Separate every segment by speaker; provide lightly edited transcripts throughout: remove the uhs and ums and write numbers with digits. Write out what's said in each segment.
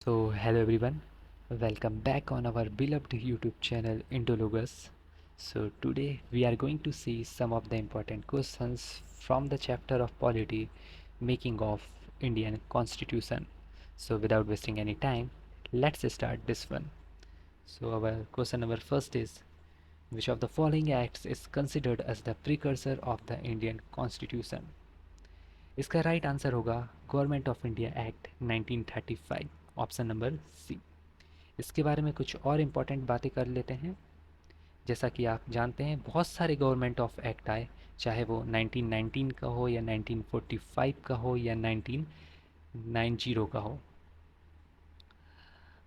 Speaker 1: Hello everyone, welcome back on our beloved YouTube channel Indologus. Today we are going to see some of the important questions from the chapter of polity, making of Indian Constitution. Without wasting any time, let's start this one. Our question number first is, which of the following acts is considered as the precursor of the Indian Constitution? इसका right answer होगा government of India act 1935, option number C. इसके बारे में कुछ और important बातें कर लेते हैं। जैसा कि आप जानते हैं बहुत सारे गवर्नमेंट ऑफ एक्ट आए, चाहे वो 1919 का हो या 1945 का हो या 1990 का हो।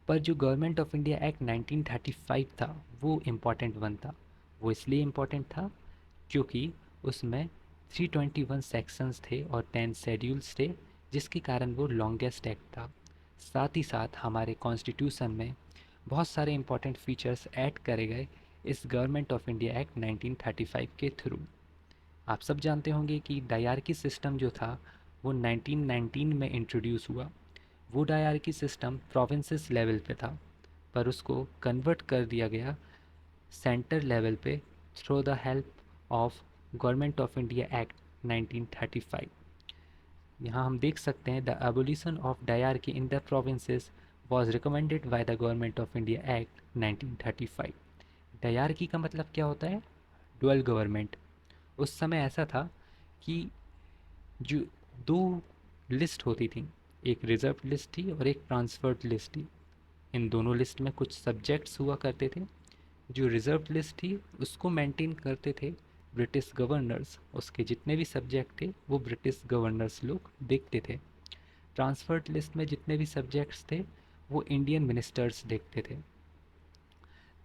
Speaker 1: पर जो गवर्नमेंट ऑफ इंडिया एक्ट 1935 था वो इम्पॉर्टेंट वन था। वो इसलिए इम्पॉर्टेंट था क्योंकि उसमें 321 सेक्शंस थे और 10 शेड्यूल्स थे, जिसके कारण वो लॉन्गेस्ट एक्ट था। साथ ही साथ हमारे कॉन्स्टिट्यूशन में बहुत सारे इम्पॉर्टेंट फीचर्स ऐड करे गए इस गवर्नमेंट ऑफ इंडिया एक्ट 1935 के थ्रू। आप सब जानते होंगे कि डायरकी सिस्टम जो था वो 1919 में इंट्रोड्यूस हुआ। वो डायरकी सिस्टम प्रोविंसेस लेवल पे था, पर उसको कन्वर्ट कर दिया गया सेंटर लेवल पे through the help of government of India act 1935। यहाँ हम देख सकते हैं the abolition of dyarchy in the provinces was recommended by the government of India act 1935। Dyarchy का मतलब क्या होता है? Dual government. उस समय ऐसा था कि जो दो लिस्ट होती थी, एक रिजर्व लिस्ट थी और एक ट्रांसफर्ड लिस्ट थी। इन दोनों लिस्ट में कुछ सब्जेक्ट्स हुआ करते थे। जो रिजर्व लिस्ट थी उसको मेंटेन करते थे ब्रिटिश गवर्नर्स, उसके जितने भी सब्जेक्ट थे वो ब्रिटिश गवर्नर्स लोग देखते थे। ट्रांसफर्ड लिस्ट में जितने भी सब्जेक्ट्स थे वो इंडियन मिनिस्टर्स देखते थे।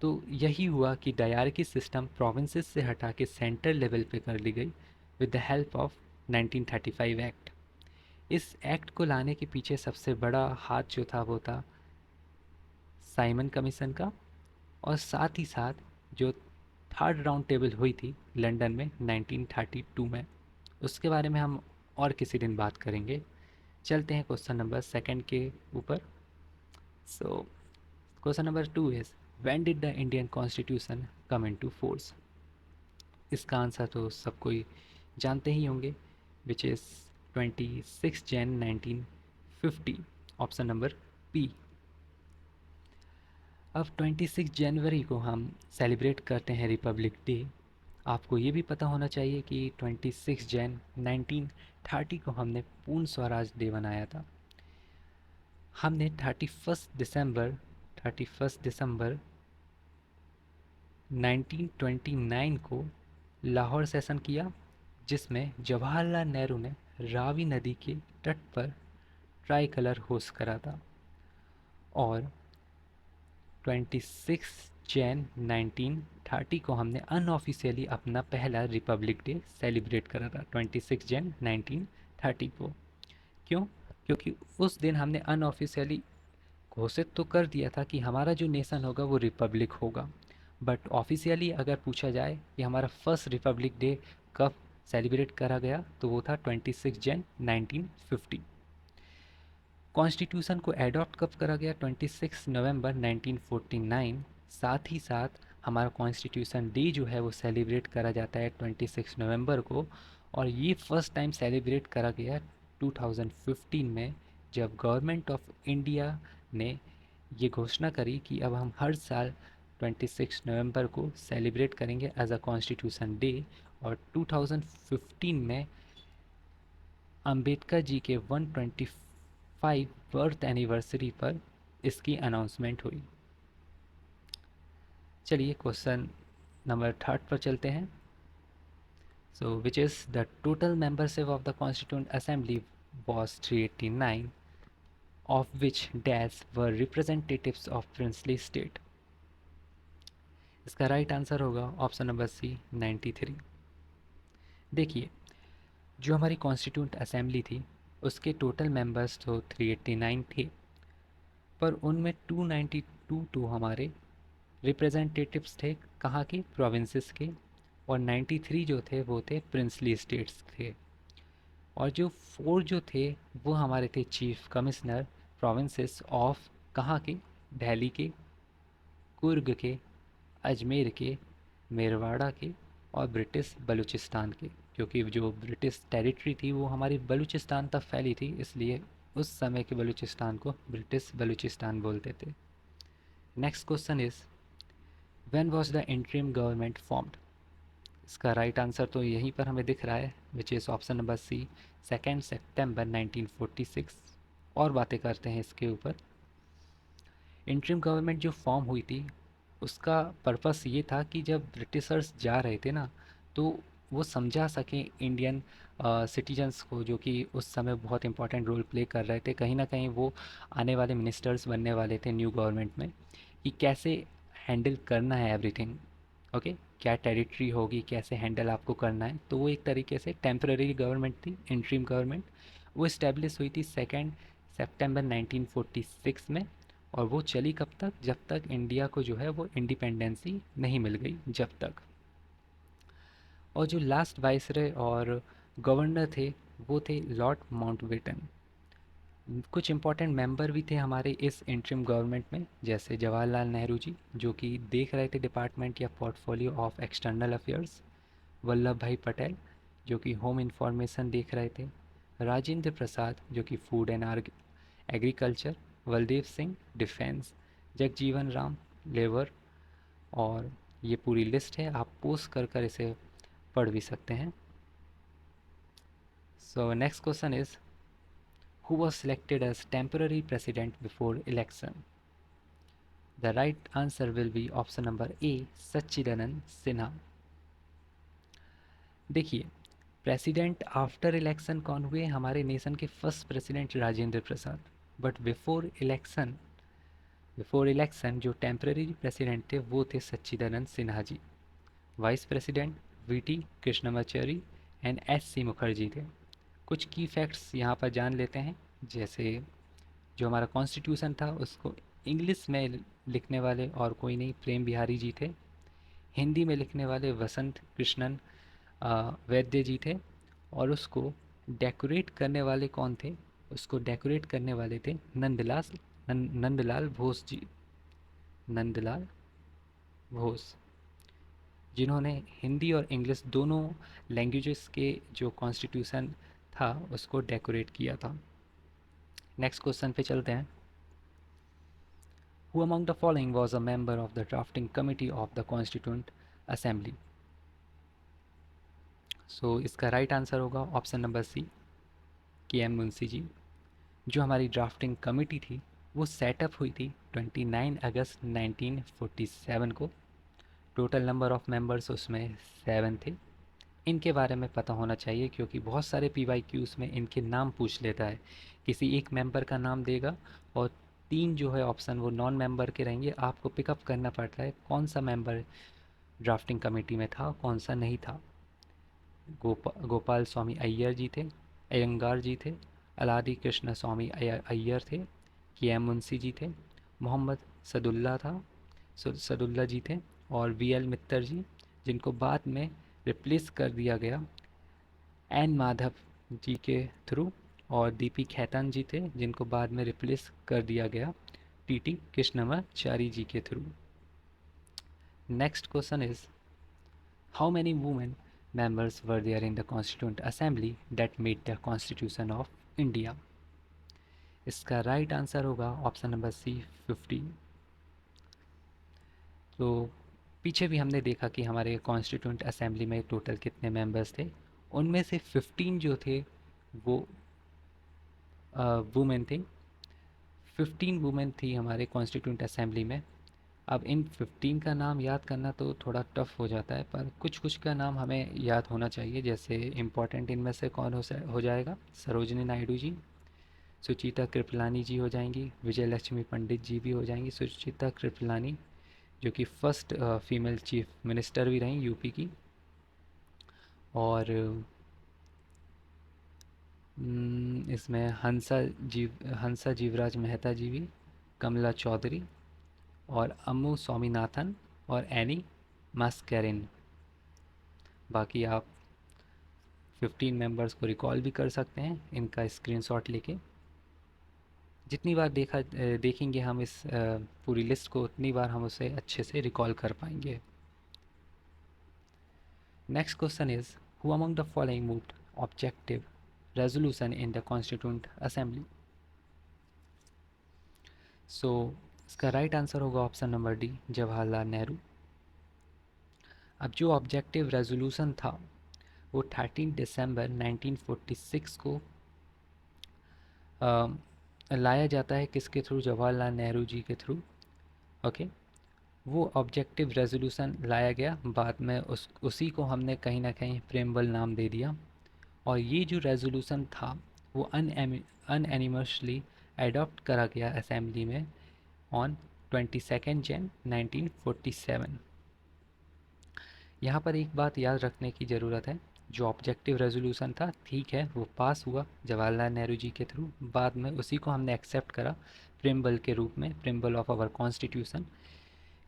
Speaker 1: तो यही हुआ कि डायरकी सिस्टम प्रोविंसेस से हटा के सेंटर लेवल पे कर ली गई with the help of 1935 act. इस एक्ट को लाने के पीछे सबसे बड़ा हाथ जो था वो था साइमन कमीशन का, और साथ ही साथ जो थर्ड राउंड टेबल हुई थी लंदन में 1932 में, उसके बारे में हम और किसी दिन बात करेंगे। चलते हैं क्वेश्चन नंबर सेकंड के ऊपर। So question number two is, when did the Indian constitution come into force? इसका आंसर तो सब कोई जानते ही होंगे, which is 26 Jan 1950, option number B. अब 26 जनवरी को हम सेलिब्रेट करते हैं रिपब्लिक डे। आपको ये भी पता होना चाहिए कि 26 जैन 1930 को हमने पूर्ण स्वराज डे मनाया था। हमने 31 दिसंबर 1929 को लाहौर सेशन किया, जिसमें जवाहरलाल नेहरू ने रावी नदी के तट पर ट्राई कलर होस्ट करा था। और 26 जैन 1930 को हमने अनऑफिशियली अपना पहला रिपब्लिक डे सेलिब्रेट करा था, 26 जैन 1930 को। क्यों? क्योंकि उस दिन हमने अनऑफिशियली घोषित तो कर दिया था कि हमारा जो नेशन होगा वो रिपब्लिक होगा, बट ऑफिशियली अगर पूछा जाए कि हमारा फर्स्ट रिपब्लिक डे कब सेलिब्रेट करा गया तो वो था 26 जैन 1950। कॉन्स्टिट्यूशन को एडॉप्ट कब करा गया? 26 नवंबर 1949। साथ ही साथ हमारा कॉन्स्टिट्यूशन डे जो है वो सेलिब्रेट करा जाता है 26 नवंबर को, और ये फर्स्ट टाइम सेलिब्रेट करा गया 2015 में, जब गवर्नमेंट ऑफ इंडिया ने ये घोषणा करी कि अब हम हर साल 26 नवंबर को सेलिब्रेट करेंगे एज अ कॉन्स्टिट्यूशन डे। और 2015 में अंबेडकर जी के 125 बर्थ एनिवर्सरी पर इसकी अनाउंसमेंट हुई। चलिए क्वेश्चन नंबर थर्ड पर चलते हैं। So which is the total membership of the constituent assembly was 389, of which dash were representatives of princely state? इसका राइट आंसर होगा ऑप्शन नंबर सी 93। देखिए, जो हमारी कॉन्स्टिट्यूंट असेंबली थी उसके टोटल मेंबर्स तो 389 थे, पर उनमें 292 तो हमारे रिप्रेजेंटेटिव्स थे, कहाँ के? प्रोविंसेस के। और 93 जो थे वो थे प्रिंसली स्टेट्स थे। और जो 4 जो थे वो हमारे थे चीफ कमिश्नर प्रोविंसेस ऑफ कहाँ के? दिल्ली के, कुर्ग के, अजमेर के, मेरवाड़ा के और ब्रिटिश बलूचिस्तान के, क्योंकि जो ब्रिटिश टेरिटरी थी वो हमारी बलूचिस्तान तक फैली थी, इसलिए उस समय के बलूचिस्तान को ब्रिटिश बलूचिस्तान बोलते थे। Next question is when was the interim government formed? इसका राइट आंसर तो यहीं पर हमें दिख रहा है, which is option number C, 2 सितंबर 1946। और बातें करते हैं इसके ऊपर। इंटरिम गवर्नमेंट जो फॉर्म हुई थी उसका पर्पस ये था कि जब ब्रिटिशर्स जा रहे थे ना, तो वो समझा सकें इंडियन सिटीजन्स को, जो कि उस समय बहुत इंपॉर्टेंट रोल प्ले कर रहे थे। कहीं ना कहीं वो आने वाले मिनिस्टर्स बनने वाले थे न्यू गवर्नमेंट में, कि कैसे हैंडल करना है एवरीथिंग। ओके, क्या टेरिटरी होगी, कैसे हैंडल आपको करना है। तो वो एक तरीके से टेम्पररी गवर्नमेंट थी, इंटरिम गवर्नमेंट। वो इस्टेब्लिश हुई थी 2 सितंबर 1946 में। और वो चली कब तक? जब तक इंडिया को जो है वो इंडिपेंडेंसी नहीं मिल गई, जब तक। और जो लास्ट वाइसरॉय और गवर्नर थे वो थे लॉर्ड माउंटबेटन। कुछ इंपॉर्टेंट मेंबर भी थे हमारे इस इंटरिम गवर्नमेंट में, जैसे जवाहरलाल नेहरू जी, जो कि देख रहे थे डिपार्टमेंट या portfolio of external affairs. Vallabh भाई पटेल, जो कि होम इंफॉर्मेशन देख रहे थे। राजेंद्र प्रसाद, जो कि food and agriculture. Baldev Singh, defence. Jagjivan Ram, labour. और ये पूरी लिस्ट है, आप पोस्ट कर कर इसे पढ़ भी सकते हैं। So next question is who was selected as temporary president before election? The right answer will be option number A, Sachidanand Sinha. देखिए, प्रेसिडेंट आफ्टर इलेक्शन कौन हुए? हमारे नेशन के first president Rajendra Prasad. But before election जो temporary president थे वो थे Sachchidanand Sinha ji. Vice president VT Krishnamachari and S C Mukherjee थे। कुछ की फैक्ट्स यहाँ पर जान लेते हैं। जैसे जो हमारा कॉन्स्टिट्यूशन था उसको इंग्लिश में लिखने वाले और कोई नहीं, प्रेम बिहारी जी थे। हिंदी में लिखने वाले वसंत कृष्णन वैद्य जी थे। और उसको डेकोरेट करने वाले कौन थे? उसको डेकोरेट करने वाले थे नंदलाल बोस जी। नंदलाल बोस, जिन्होंने हिंदी और इंग्लिश दोनों लैंग्वेजेस के जो कॉन्स्टिट्यूशन था उसको डेकोरेट किया था। नेक्स्ट क्वेश्चन पे चलते हैं। Who among the following was a member of the drafting committee of the Constituent Assembly? सो इसका राइट आंसर होगा ऑप्शन नंबर सी, के एम मुंशी जी। जो हमारी ड्राफ्टिंग कमेटी थी वो सेटअप हुई थी 29 अगस्त 1947 को। टोटल नंबर ऑफ मेंबर्स उसमें 7 थे। इनके बारे में पता होना चाहिए, क्योंकि बहुत सारे PYQs में इनके नाम पूछ लेता है। किसी एक मेंबर का नाम देगा और 3 जो है ऑप्शन वो नॉन मेंबर के रहेंगे। आपको पिकअप करना पड़ता है कौन सा मेंबर ड्राफ्टिंग कमेटी में था, कौन सा नहीं था। गोपाल स्वामी अय्यर जी थे, अयंगार जी थे, अलादी कृष्ण स्वामी अय्यर थे, के एम मुंशी जी थे, मोहम्मद सदुल्ला था, सदुल्ला जी थे, और VL मित्तर जी, जिनको बाद में रिप्लेस कर दिया गया एन माधव जी के थ्रू। और DP खैतान जी थे, जिनको बाद में रिप्लेस कर दिया गया TT कृष्णमाचारी जी के through. Next question is how many women members were there in the Constituent Assembly that made the Constitution of India? इसका राइट आंसर होगा ऑप्शन नंबर सी, 15। तो पीछे भी हमने देखा कि हमारे कॉन्स्टिट्यूंट असेंबली में टोटल कितने मेंबर्स थे। उनमें से 15 जो थे वो वुमेन थे। 15 वुमेन थी हमारे कॉन्स्टिट्यूंट असेंबली में। अब इन 15 का नाम याद करना तो थोड़ा टफ हो जाता है, पर कुछ कुछ का नाम हमें याद होना चाहिए। जैसे इम्पोर्टेंट इनमें से कौन हो जाएगा? सरोजिनी नायडू जी, सुचिता कृपलानी जी हो जाएंगी, विजय लक्ष्मी पंडित जी भी हो जाएंगी। सुचिता कृपलानी जो कि फर्स्ट फीमेल चीफ मिनिस्टर भी रहीं यूपी की। और इसमें हंसा जीवराज मेहता जी भी, कमला चौधरी, और अम्मू स्वामीनाथन और एनी मास्कैरिन। बाकी आप 15 मेंबर्स को रिकॉल भी कर सकते हैं इनका स्क्रीनशॉट लेके। जितनी बार देखेंगे हम इस पूरी लिस्ट को, उतनी बार हम उसे अच्छे से रिकॉल कर पाएंगे। Next question is, who among the following moved objective resolution in the constituent assembly? So इसका राइट आंसर होगा option number D, Jawaharlal Nehru. अब जो ऑब्जेक्टिव रेजोल्यूशन था वो 13 दिसंबर 1946 को लाया जाता है, किसके थ्रू? जवाहरलाल नेहरू जी के थ्रू। ओके, वो ऑब्जेक्टिव रेजोल्यूशन लाया गया, बाद में उसी को हमने कहीं ना कहीं प्रेमबल नाम दे दिया। और ये जो रेजोल्यूशन था वो अनएनिमसली एडॉप्ट करा गया असेंबली में ऑन 22 जन 1947। यहाँ पर एक बात याद रखने की ज़रूरत है, जो ऑब्जेक्टिव रेजोल्यूशन था, ठीक है, वो पास हुआ जवाहरलाल नेहरू जी के थ्रू, बाद में उसी को हमने एक्सेप्ट करा प्रेमबल के रूप में, प्रेमबल ऑफ आवर कॉन्स्टिट्यूशन।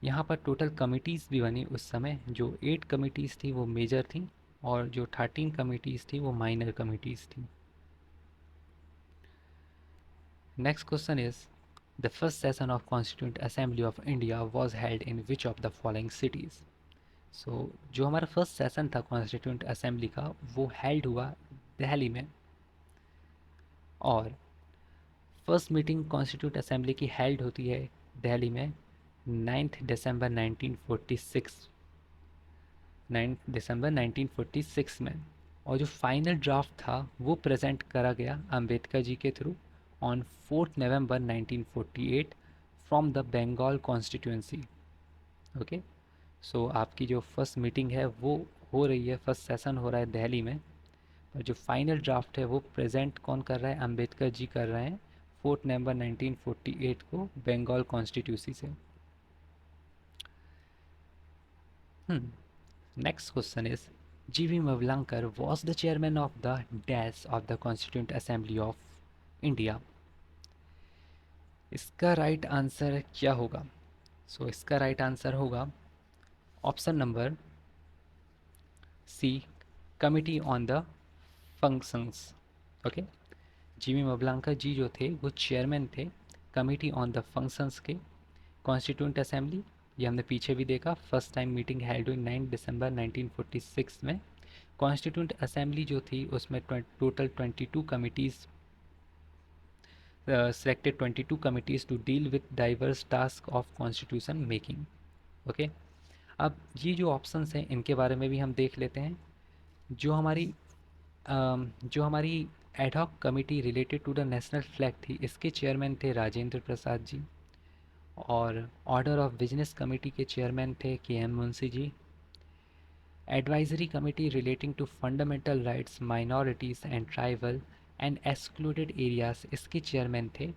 Speaker 1: यहाँ पर टोटल कमिटीज़ भी बनी उस समय, जो 8 कमिटीज़ थी वो मेजर थी, और जो 13 कमिटीज़ थी वो माइनर कमिटीज़ थी। Next question is, the first session of constituent assembly of India was held in which of the following cities? So जो हमारा फर्स्ट सेशन था कॉन्स्टिट्यूंट असेंबली का, वो हेल्ड हुआ दिल्ली में। और फर्स्ट मीटिंग कॉन्स्टिट्यूंट असेंबली की हेल्ड होती है दिल्ली में 9 दिसंबर 1946, 1946 में। और जो फाइनल ड्राफ्ट था वो प्रेजेंट करा गया अंबेडकर जी के through on 4 November 1948 from the Bengal constituency. Okay, so आपकी जो फर्स्ट मीटिंग है वो हो रही है, फर्स्ट सेशन हो रहा है दिल्ली में, और जो फाइनल ड्राफ्ट है वो प्रेजेंट कौन कर रहा है? अंबेडकर जी कर रहे हैं 4 नवंबर 1948 को बंगाल कॉन्स्टिट्यूंसी से। Next question is, G.V.. Mavlankar was the chairman of the dash of the Constituent Assembly of India. इसका राइट आंसर क्या होगा? इसका राइट आंसर होगा option number C, committee on the functions. Okay, G V. Mavlankar ji जो थे वो chairman थे committee on the functions के कॉन्स्टिट्यूंट असेंबली। ये हमने पीछे भी देखा, फर्स्ट टाइम मीटिंग हेल्ड हुई 9 दिसंबर 1946 में। कॉन्स्टिट्यूंट असेंबली जो थी उसमें total 22 committees selected 22 committees to deal with diverse tasks of constitution making. Okay, अब ये जो ऑप्शंस हैं इनके बारे में भी हम देख लेते हैं। जो हमारी ad hoc committee related to the national flag थी, इसके चेयरमैन थे राजेंद्र प्रसाद जी। और ऑर्डर ऑफ बिजनेस कमेटी के चेयरमैन थे K M. Munshi ji. Advisory committee relating to fundamental rights minorities and tribal and excluded areas, इसके चेयरमैन थे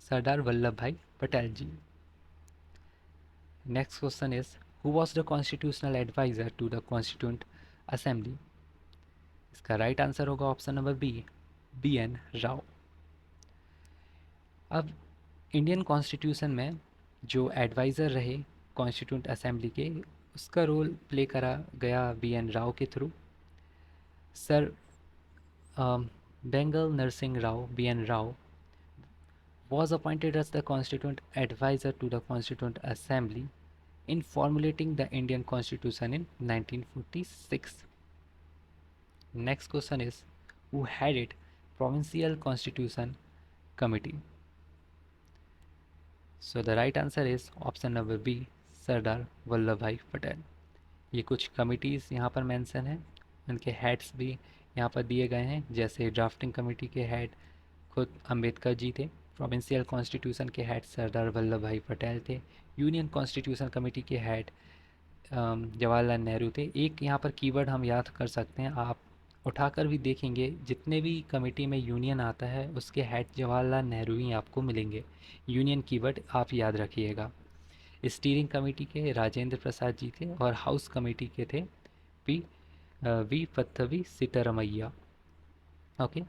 Speaker 1: Sardar Vallabhbhai Patel ji. Next question is, who was the constitutional adviser to the constituent assembly? इसका right answer होगा option number B N Rao. अब Indian constitution में जो adviser रहे constituent assembly के, उसका रोल प्ले करा गया बी एन राव के थ्रू। Sir Benegal Narasimha Rau, B N Rau, was appointed as the constituent advisor to the Constituent Assembly in formulating the Indian Constitution in 1946. Next question is, who headed Provincial Constitution Committee? So the right answer is option number B, Sardar Vallabhbhai Patel. ये कुछ committees यहाँ पर mention हैं, उनके heads भी यहाँ पर दिए गए हैं, जैसे ड्राफ्टिंग कमेटी के हेड खुद अंबेडकर जी थे, प्रोविंशियल कॉन्स्टिट्यूशन के हेड सरदार वल्लभ भाई पटेल थे, यूनियन कॉन्स्टिट्यूशन कमेटी के हेड जवाहरलाल नेहरू थे। एक यहाँ पर कीवर्ड हम याद कर सकते हैं, आप उठाकर भी देखेंगे जितने भी कमेटी में यूनियन आता है उसके हेड जवाहरलाल नेहरू ही आपको मिलेंगे। यूनियन कीवर्ड आप याद रखिएगा। स्टीयरिंग कमेटी के राजेंद्र प्रसाद जी थे, और हाउस कमेटी के थे पी वी पत्थवी सितरमैया। ओके,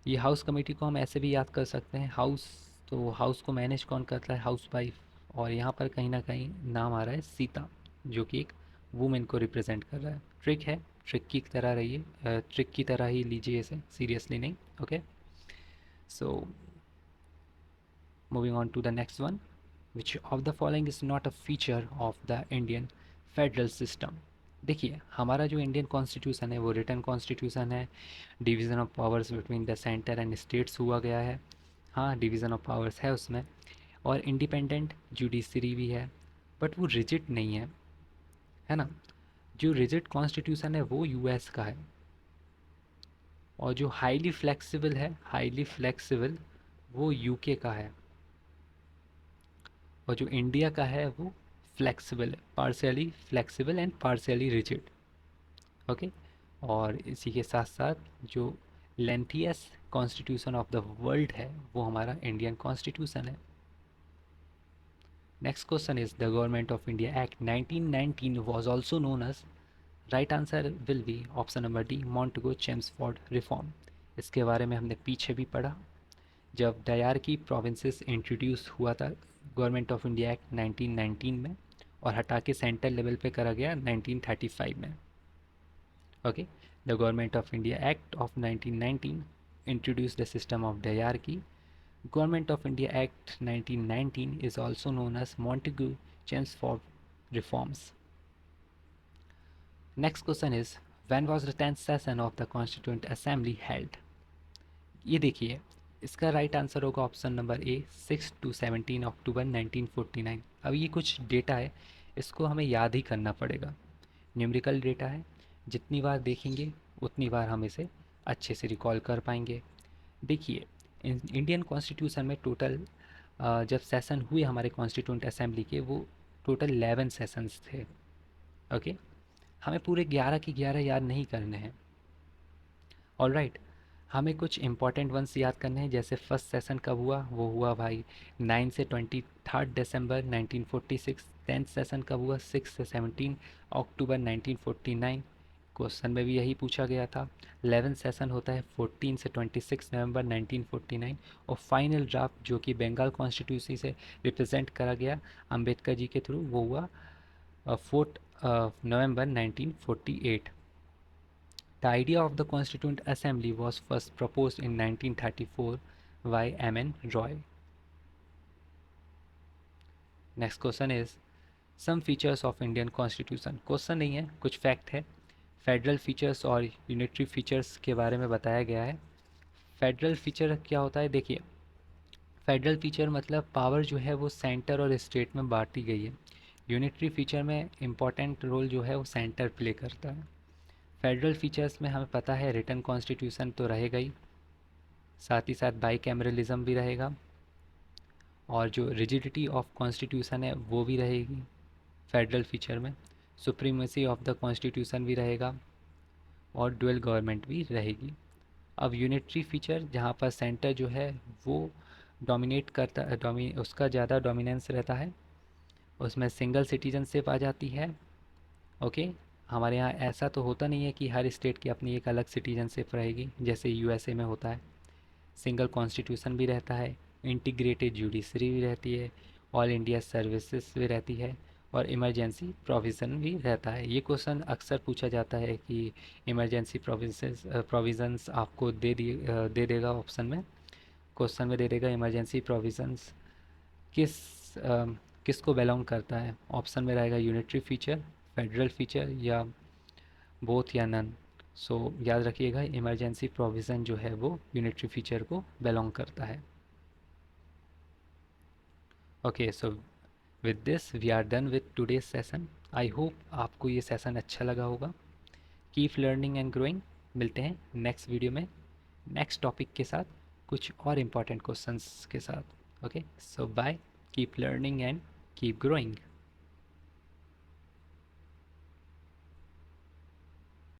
Speaker 1: ये हाउस कमेटी को हम ऐसे भी याद कर सकते हैं, हाउस, तो हाउस को मैनेज कौन करता है? House wife. और यहाँ पर कहीं ना कहीं नाम आ रहा है सीता, जो कि एक वुमेन को रिप्रेजेंट कर रहा है। ट्रिक है, ट्रिक की तरह रहिए, ट्रिक की तरह ही लीजिए इसे, सीरियसली नहीं। Okay, so Moving on to the next one, which of the following is not a feature of the Indian federal system. देखिए हमारा जो इंडियन कॉन्स्टिट्यूशन है वो रिटर्न कॉन्स्टिट्यूशन है। Division of powers between the centre and states हुआ गया है। हाँ, डिवीज़न ऑफ पावर्स है उसमें, और इंडिपेंडेंट जुडिशरी भी है, बट वो रिजिड नहीं है ना। जो रिजिड कॉन्स्टिट्यूशन है वो यूएस का है, और जो हाईली फ्लेक्सिबल है, हाईली फ्लेक्सिबल, वो यूके का है। और जो इंडिया का है वो flexible, partially flexible and partially rigid. Okay, और इसी के साथ साथ जो lengthiest constitution of the world है वो हमारा इंडियन कॉन्स्टिट्यूशन है। Next question is the government of India act 1919 was also known as, right answer will be option number D, Montagu Chelmsford reform. इसके बारे में हमने पीछे भी पढ़ा जब डायरकी प्रोविंसेस इंट्रोड्यूस हुआ था गवर्नमेंट ऑफ इंडिया एक्ट 1919 में, और हटा के सेंट्रल लेवल पे करा गया 1935 में। Okay, the government of India act of 1919 introduced the system of diarchy. Government of India Act 1919 is also known as Montagu-Chelmsford reforms. Next question is, when was the 10th session of the Constituent Assembly held? ये देखिए, इसका right answer होगा option number A, 6 to 17 अक्टूबर 1949। अब ये कुछ data है, इसको हमें याद ही करना पड़ेगा। न्यूमेरिकल डेटा है, जितनी बार देखेंगे उतनी बार हम इसे अच्छे से रिकॉल कर पाएंगे। देखिए, इंडियन कॉन्स्टिट्यूशन में टोटल जब सेशन हुए हमारे कॉन्स्टिट्यूंट असेंबली के, वो टोटल 11 सेशंस थे। ओके, हमें पूरे 11 के 11 याद नहीं करने हैं। ऑलराइट, हमें कुछ इंपॉर्टेंट वंस याद करने हैं। जैसे फर्स्ट सेशन कब हुआ, वो हुआ भाई 9 से 23 दिसंबर 1946। 10th सेशन कब हुआ, 6 से 17 अक्टूबर 1949। क्वेश्चन में भी यही पूछा गया था। 11th सेशन होता है 14 से 26 नवंबर 1949। और फाइनल ड्राफ्ट जो कि बंगाल कॉन्स्टिट्यूंसी से रिप्रेजेंट करा गया अंबेडकर जी के थ्रू, वो हुआ 4 November 1948। The idea of the Constituent Assembly was first proposed in 1934 by M.N. Roy. Next question is some features of Indian Constitution. Question नहीं है, कुछ फैक्ट है। फेडरल फीचर्स और यूनिटरी फीचर्स के बारे में बताया गया है। फेडरल फीचर क्या होता है, देखिए फेडरल फीचर मतलब पावर जो है वो सेंटर और स्टेट में बांटी गई है। यूनिटरी फीचर में इम्पॉर्टेंट रोल जो है वो सेंटर प्ले करता है। फेडरल फीचर्स में हमें पता है रिटर्न कॉन्स्टिट्यूशन तो रहेगा ही, साथ ही साथ बाई कैमरलिज्म भी रहेगा, और जो रिजिडिटी ऑफ कॉन्स्टिट्यूशन है वो भी रहेगी फेडरल फीचर में। सुप्रीमेसी ऑफ द कॉन्स्टिट्यूशन भी रहेगा, और डुअल गवर्नमेंट भी रहेगी। अब यूनिटरी फीचर जहाँ पर सेंटर जो है वो डोमिनेट करता, उसका ज़्यादा डोमिनेंस रहता है, उसमें सिंगल सिटीजनशिप आ जाती है। ओके, हमारे यहाँ ऐसा तो होता नहीं है कि हर स्टेट की अपनी एक अलग सिटीजनशिप रहेगी जैसे यूएसए में होता है। सिंगल कॉन्स्टिट्यूशन भी रहता है, इंटीग्रेटेड जुडिशरी भी रहती है, ऑल इंडिया सर्विसेज भी रहती है, और इमरजेंसी प्रोविज़न भी रहता है। ये क्वेश्चन अक्सर पूछा जाता है कि इमरजेंसी प्रोविज़न्स आपको दे देगा ऑप्शन में, क्वेश्चन में दे देगा इमरजेंसी प्रोविज़न्स किस किसको बिलोंग करता है। ऑप्शन में रहेगा यूनिटरी फीचर, फेडरल फीचर, या बोथ या नन। सो याद रखिएगा इमरजेंसी प्रोविज़न जो है वो यूनिटरी फीचर को बिलोंग करता है। Okay, so with this we are done with today's session. I hope आपको ये सेशन अच्छा लगा होगा। Keep learning and growing. मिलते हैं नेक्स्ट वीडियो में नेक्स्ट टॉपिक के साथ, कुछ और इम्पॉर्टेंट क्वेश्चंस के साथ। Okay, so bye, keep learning and keep growing.